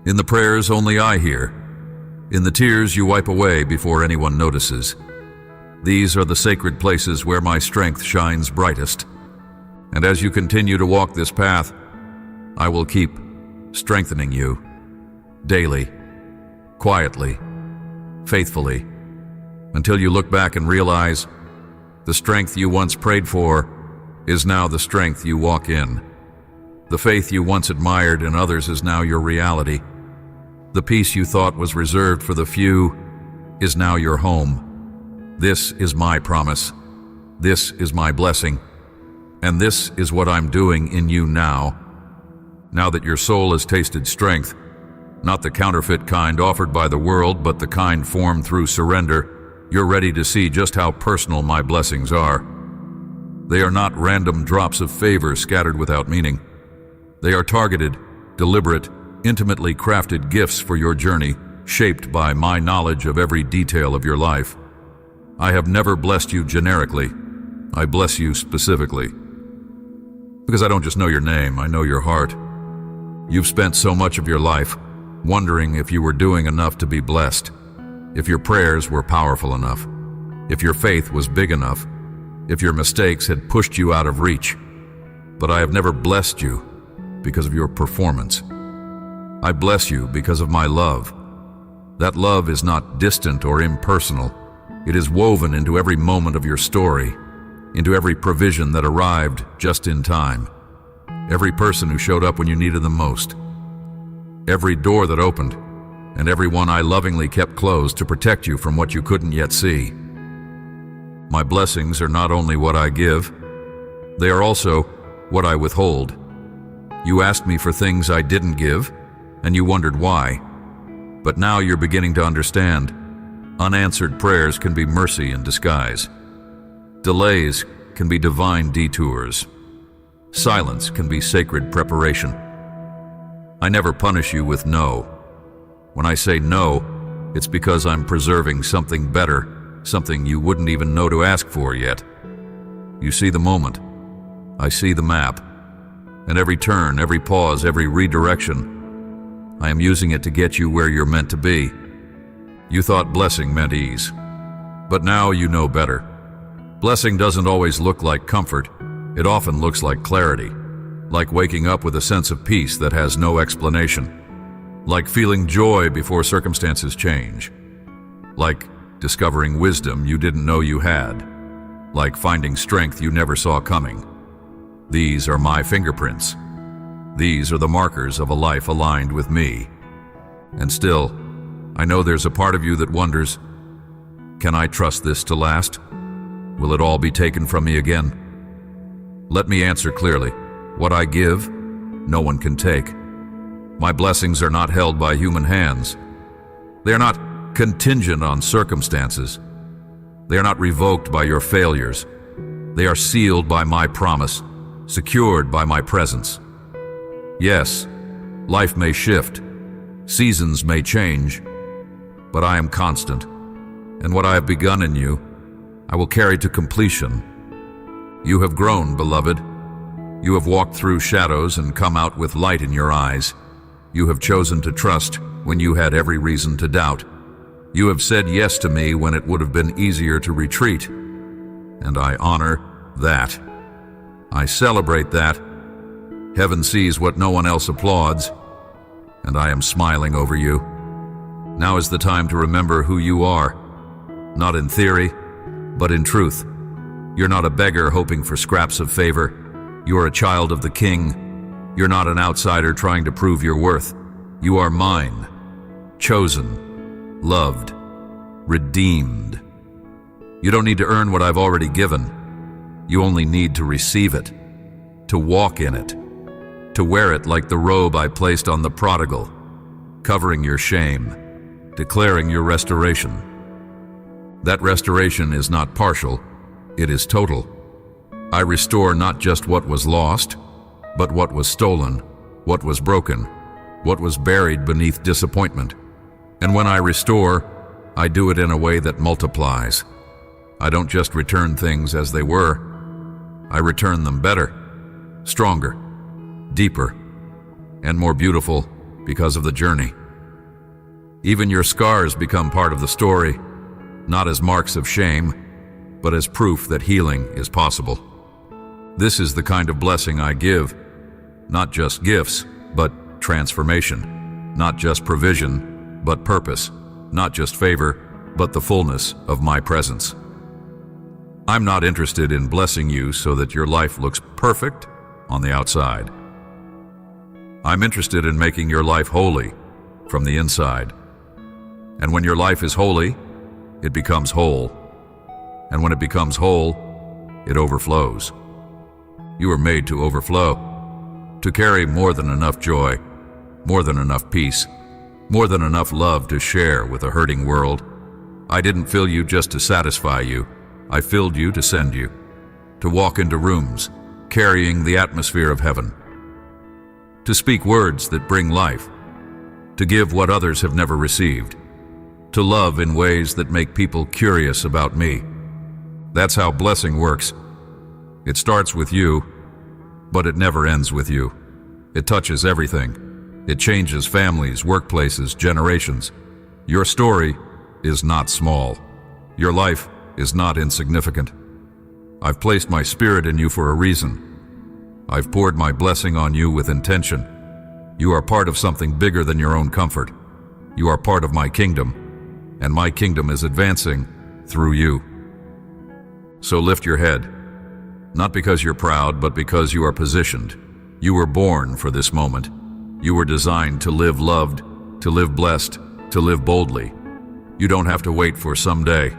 Speaker 1: in the prayers only I hear, in the tears you wipe away before anyone notices. These are the sacred places where my strength shines brightest. And as you continue to walk this path, I will keep strengthening you daily, quietly, faithfully, until you look back and realize the strength you once prayed for is now the strength you walk in. The faith you once admired in others is now your reality. The peace you thought was reserved for the few is now your home. This is my promise. This is my blessing. And this is what I'm doing in you now. Now that your soul has tasted strength, not the counterfeit kind offered by the world, but the kind formed through surrender, you're ready to see just how personal my blessings are. They are not random drops of favor scattered without meaning. They are targeted, deliberate, intimately crafted gifts for your journey, shaped by my knowledge of every detail of your life. I have never blessed you generically. I bless you specifically. Because I don't just know your name, I know your heart. You've spent so much of your life wondering if you were doing enough to be blessed, if your prayers were powerful enough, if your faith was big enough, if your mistakes had pushed you out of reach. But I have never blessed you because of your performance. I bless you because of my love. That love is not distant or impersonal. It is woven into every moment of your story, into every provision that arrived just in time, every person who showed up when you needed them most, every door that opened, and every one I lovingly kept closed to protect you from what you couldn't yet see. My blessings are not only what I give, they are also what I withhold. You asked me for things I didn't give, and you wondered why. But now you're beginning to understand. Unanswered prayers can be mercy in disguise. Delays can be divine detours. Silence can be sacred preparation. I never punish you with no. When I say no, it's because I'm preserving something better, something you wouldn't even know to ask for yet. You see the moment. I see the map. And every turn, every pause, every redirection, I am using it to get you where you're meant to be. You thought blessing meant ease. But now you know better. Blessing doesn't always look like comfort. It often looks like clarity. Like waking up with a sense of peace that has no explanation. Like feeling joy before circumstances change. Like discovering wisdom you didn't know you had. Like finding strength you never saw coming. These are my fingerprints. These are the markers of a life aligned with me. And still, I know there's a part of you that wonders, can I trust this to last? Will it all be taken from me again? Let me answer clearly. What I give, no one can take. My blessings are not held by human hands. They are not contingent on circumstances. They are not revoked by your failures. They are sealed by my promise, secured by my presence. Yes, life may shift, seasons may change, but I am constant, and what I have begun in you, I will carry to completion. You have grown, beloved. You have walked through shadows and come out with light in your eyes. You have chosen to trust when you had every reason to doubt. You have said yes to me when it would have been easier to retreat, and I honor that. I celebrate that. Heaven sees what no one else applauds, and I am smiling over you. Now is the time to remember who you are, not in theory, but in truth. You're not a beggar hoping for scraps of favor. You are a child of the King. You're not an outsider trying to prove your worth. You are mine, chosen, loved, redeemed. You don't need to earn what I've already given. You only need to receive it, to walk in it, to wear it like the robe I placed on the prodigal, covering your shame, declaring your restoration. That restoration is not partial, it is total. I restore not just what was lost, but what was stolen, what was broken, what was buried beneath disappointment. And when I restore, I do it in a way that multiplies. I don't just return things as they were. I return them better, stronger, deeper, and more beautiful because of the journey. Even your scars become part of the story, not as marks of shame, but as proof that healing is possible. This is the kind of blessing I give, not just gifts, but transformation, not just provision, but purpose, not just favor, but the fullness of my presence. I'm not interested in blessing you so that your life looks perfect on the outside. I'm interested in making your life holy from the inside. And when your life is holy, it becomes whole. And when it becomes whole, it overflows. You are made to overflow, to carry more than enough joy, more than enough peace, more than enough love to share with a hurting world. I didn't fill you just to satisfy you. I filled you to send you, to walk into rooms, carrying the atmosphere of heaven, to speak words that bring life, to give what others have never received, to love in ways that make people curious about me. That's how blessing works. It starts with you, but it never ends with you. It touches everything. It changes families, workplaces, generations. Your story is not small. Your life is not insignificant. I've placed my spirit in you for a reason. I've poured my blessing on you with intention. You are part of something bigger than your own comfort. You are part of my kingdom, and my kingdom is advancing through you. So lift your head, not because you're proud, but because you are positioned. You were born for this moment. You were designed to live loved, to live blessed, to live boldly. You don't have to wait for someday.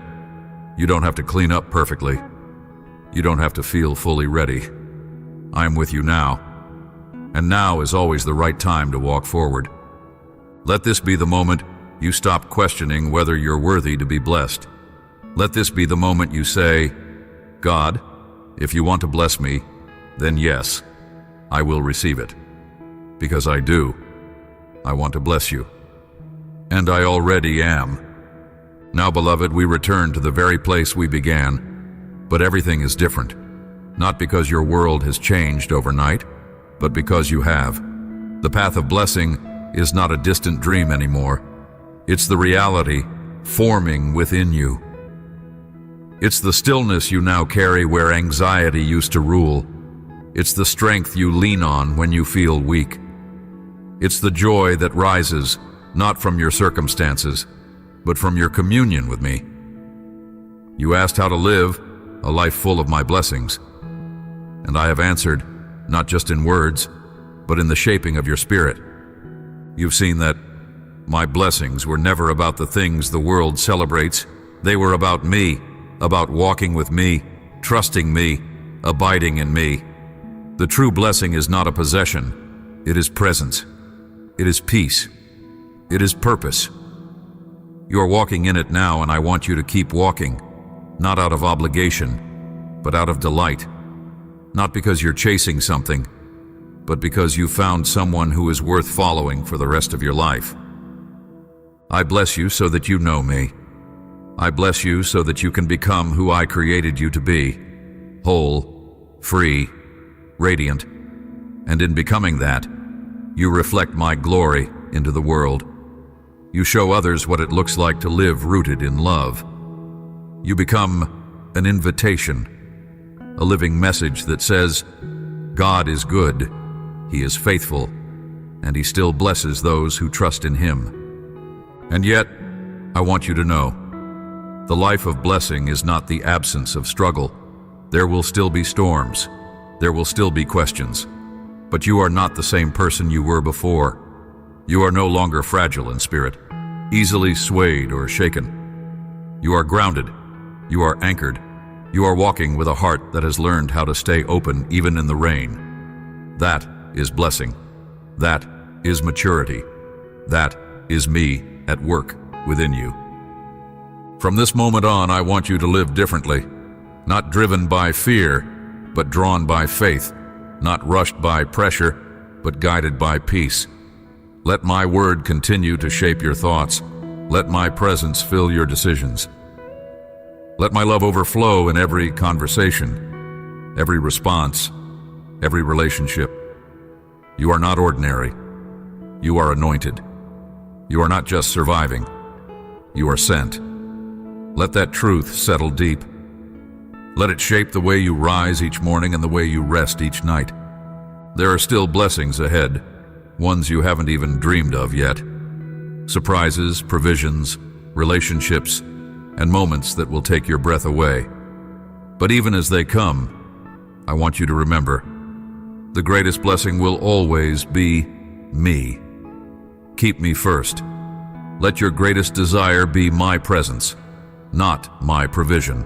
Speaker 1: You don't have to clean up perfectly. You don't have to feel fully ready. I am with you now, and now is always the right time to walk forward. Let this be the moment you stop questioning whether you're worthy to be blessed. Let this be the moment you say, God, if you want to bless me, then yes, I will receive it. Because I do. I want to bless you. And I already am. Now, beloved, we return to the very place we began, but everything is different. Not because your world has changed overnight, but because you have. The path of blessing is not a distant dream anymore. It's the reality forming within you. It's the stillness you now carry where anxiety used to rule. It's the strength you lean on when you feel weak. It's the joy that rises, not from your circumstances, but from your communion with me. You asked how to live a life full of my blessings, and I have answered, not just in words, but in the shaping of your spirit. You've seen that my blessings were never about the things the world celebrates. They were about me, about walking with me, trusting me, abiding in me. The true blessing is not a possession. It is presence. It is peace. It is purpose. You are walking in it now, and I want you to keep walking, not out of obligation, but out of delight. Not because you're chasing something, but because you found someone who is worth following for the rest of your life. I bless you so that you know me. I bless you so that you can become who I created you to be, whole, free, radiant, and in becoming that, you reflect my glory into the world. You show others what it looks like to live rooted in love. You become an invitation, a living message that says, God is good, He is faithful, and He still blesses those who trust in Him. And yet, I want you to know, the life of blessing is not the absence of struggle. There will still be storms. There will still be questions. But you are not the same person you were before. You are no longer fragile in spirit, easily swayed or shaken. You are grounded. You are anchored. You are walking with a heart that has learned how to stay open even in the rain. That is blessing. That is maturity. That is me at work within you. From this moment on, I want you to live differently, not driven by fear, but drawn by faith, not rushed by pressure, but guided by peace. Let my word continue to shape your thoughts. Let my presence fill your decisions. Let my love overflow in every conversation, every response, every relationship. You are not ordinary. You are anointed. You are not just surviving. You are sent. Let that truth settle deep. Let it shape the way you rise each morning and the way you rest each night. There are still blessings ahead, ones you haven't even dreamed of yet. Surprises, provisions, relationships, and moments that will take your breath away. But even as they come, I want you to remember, the greatest blessing will always be me. Keep me first. Let your greatest desire be my presence, not my provision.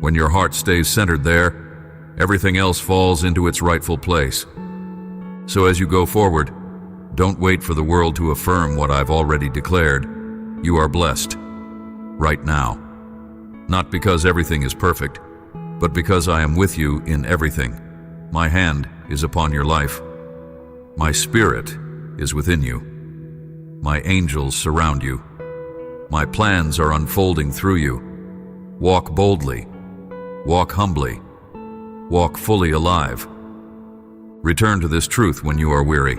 Speaker 1: When your heart stays centered there, everything else falls into its rightful place. So as you go forward, don't wait for the world to affirm what I've already declared. You are blessed, right now. Not because everything is perfect, but because I am with you in everything. My hand is upon your life. My spirit is within you. My angels surround you. My plans are unfolding through you. Walk boldly. Walk humbly. Walk fully alive. Return to this truth when you are weary.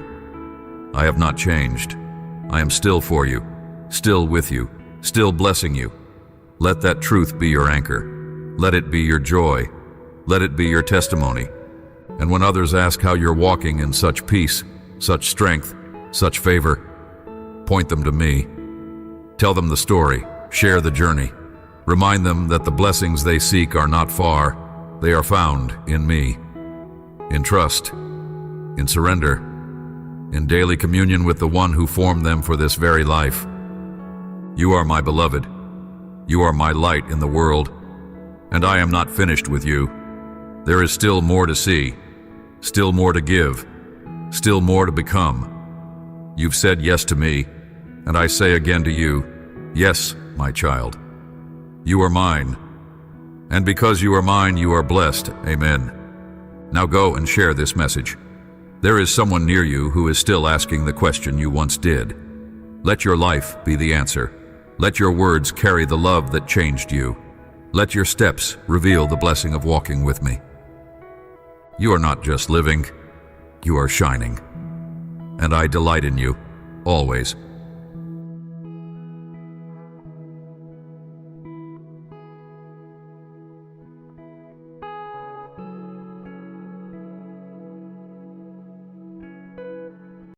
Speaker 1: I have not changed. I am still for you, still with you, still blessing you. Let that truth be your anchor. Let it be your joy. Let it be your testimony. And when others ask how you're walking in such peace, such strength, such favor, point them to me. Tell them the story. Share the journey. Remind them that the blessings they seek are not far. They are found in me. In trust, in surrender, in daily communion with the one who formed them for this very life. You are my beloved. You are my light in the world. And I am not finished with you. There is still more to see, still more to give, still more to become. You've said yes to me, and I say again to you, yes, my child. You are mine, and because you are mine, you are blessed. Amen. Now go and share this message. There is someone near you who is still asking the question you once did. Let your life be the answer. Let your words carry the love that changed you. Let your steps reveal the blessing of walking with me. You are not just living, you are shining. And I delight in you, always.